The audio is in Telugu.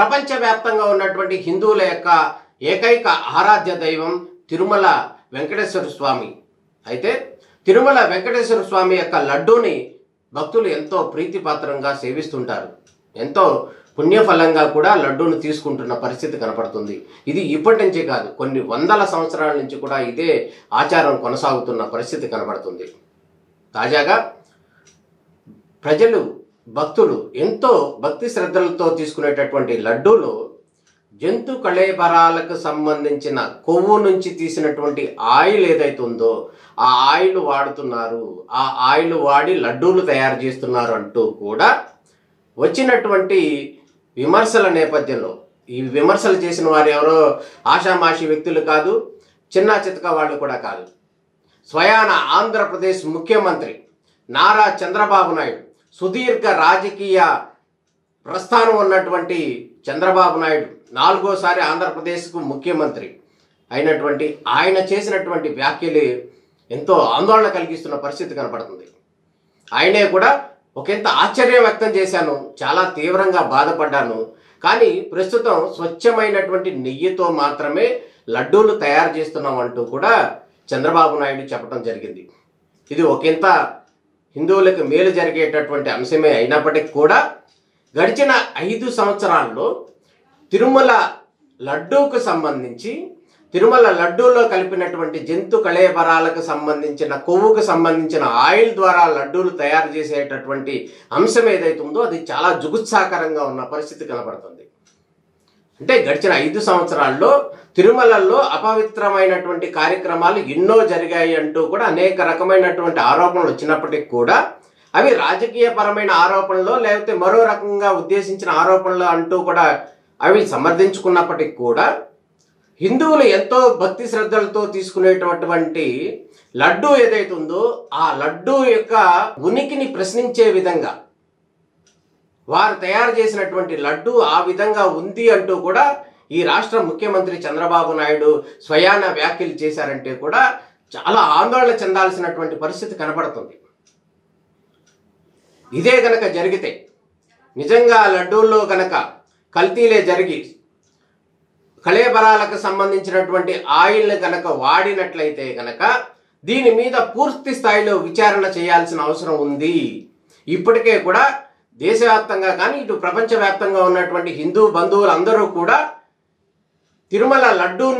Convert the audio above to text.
ప్రపంచవ్యాప్తంగా ఉన్నటువంటి హిందువుల యొక్క ఏకైక ఆరాధ్య దైవం తిరుమల వెంకటేశ్వర స్వామి. అయితే తిరుమల వెంకటేశ్వర స్వామి యొక్క లడ్డూని భక్తులు ఎంతో ప్రీతిపాత్రంగా సేవిస్తుంటారు. ఎంతో పుణ్యఫలంగా కూడా లడ్డూను తీసుకుంటున్న పరిస్థితి కనపడుతుంది. ఇది ఇప్పటి నుంచే కాదు, కొన్ని వందల సంవత్సరాల నుంచి కూడా ఇదే ఆచారం కొనసాగుతున్న పరిస్థితి కనపడుతుంది. తాజాగా ప్రజలు భక్తులు ఎంతో భక్తి శ్రద్ధలతో తీసుకునేటటువంటి లడ్డూలో జంతు కళేబరాలకు సంబంధించిన కొవ్వు నుంచి తీసినటువంటి ఆయిల్ ఏదైతే ఉందో ఆ ఆయిల్ వాడుతున్నారు, ఆ ఆయిల్ వాడి లడ్డూలు తయారు చేస్తున్నారు అంటూ కూడా వచ్చినటువంటి విమర్శల నేపథ్యంలో, ఈ విమర్శలు చేసిన వారు ఎవరో ఆషామాషి వ్యక్తులు కాదు, చిన్న చితక వాళ్ళు కూడా కాదు. స్వయాన ఆంధ్రప్రదేశ్ ముఖ్యమంత్రి నారా చంద్రబాబు నాయుడు, సుదీర్ఘ రాజకీయ ప్రస్థానం ఉన్నటువంటి చంద్రబాబు నాయుడు, 4వ ఆంధ్రప్రదేశ్కు ముఖ్యమంత్రి అయినటువంటి ఆయన చేసినటువంటి వ్యాఖ్యలు ఎంతో ఆందోళన కలిగిస్తున్న పరిస్థితి కనపడుతుంది. ఆయనే కూడా ఒకంత ఆశ్చర్యం వ్యక్తం చేశాను, చాలా తీవ్రంగా బాధపడ్డాను, కానీ ప్రస్తుతం స్వచ్ఛమైనటువంటి నెయ్యితో మాత్రమే లడ్డూలు తయారు చేస్తున్నాం అంటూ కూడా చంద్రబాబు నాయుడు చెప్పడం జరిగింది. ఇది ఒకంత హిందువులకు మేలు జరిగేటటువంటి అంశమే అయినప్పటికీ కూడా గడిచిన 5 సంవత్సరాల్లో తిరుమల లడ్డూకు సంబంధించి, తిరుమల లడ్డూలో కలిపినటువంటి జంతు కళేబరాలకు సంబంధించిన కొవ్వుకు సంబంధించిన ఆయిల్ ద్వారా లడ్డూలు తయారు చేసేటటువంటి అంశం ఏదైతే ఉందో అది చాలా జుగుత్సాకరంగా ఉన్న పరిస్థితి కనబడుతుంది. అంటే గడిచిన 5 సంవత్సరాల్లో తిరుమలలో అపవిత్రమైనటువంటి కార్యక్రమాలు ఎన్నో జరిగాయి అంటూ కూడా అనేక రకమైనటువంటి ఆరోపణలు వచ్చినప్పటికీ కూడా అవి రాజకీయపరమైన ఆరోపణలు లేకపోతే మరో రకంగా ఉద్దేశించిన ఆరోపణలు అంటూ కూడా అవి సమర్థించుకున్నప్పటికీ కూడా హిందువులు ఎంతో భక్తి శ్రద్ధలతో తీసుకునేటటువంటి లడ్డూ ఏదైతే ఉందో ఆ లడ్డూ యొక్క ఉనికిని ప్రశ్నించే విధంగా వారు తయారు చేసినటువంటి లడ్డూ ఆ విధంగా ఉంది అంటూ కూడా ఈ రాష్ట్ర ముఖ్యమంత్రి చంద్రబాబు నాయుడు స్వయాన వ్యాఖ్యలు చేశారంటే కూడా చాలా ఆందోళన చెందాల్సినటువంటి పరిస్థితి కనపడుతుంది. ఇదే గనక జరిగితే, నిజంగా లడ్డూల్లో గనక కల్తీలే జరిగి కళేబరాలకు సంబంధించినటువంటి ఆయిల్ని కనుక వాడినట్లయితే కనుక దీని మీద పూర్తి స్థాయిలో విచారణ చేయాల్సిన అవసరం ఉంది. ఇప్పటికే కూడా దేశవ్యాప్తంగా కానీ ఇటు ప్రపంచవ్యాప్తంగా ఉన్నటువంటి హిందూ బంధువులందరూ కూడా తిరుమల లడ్డూని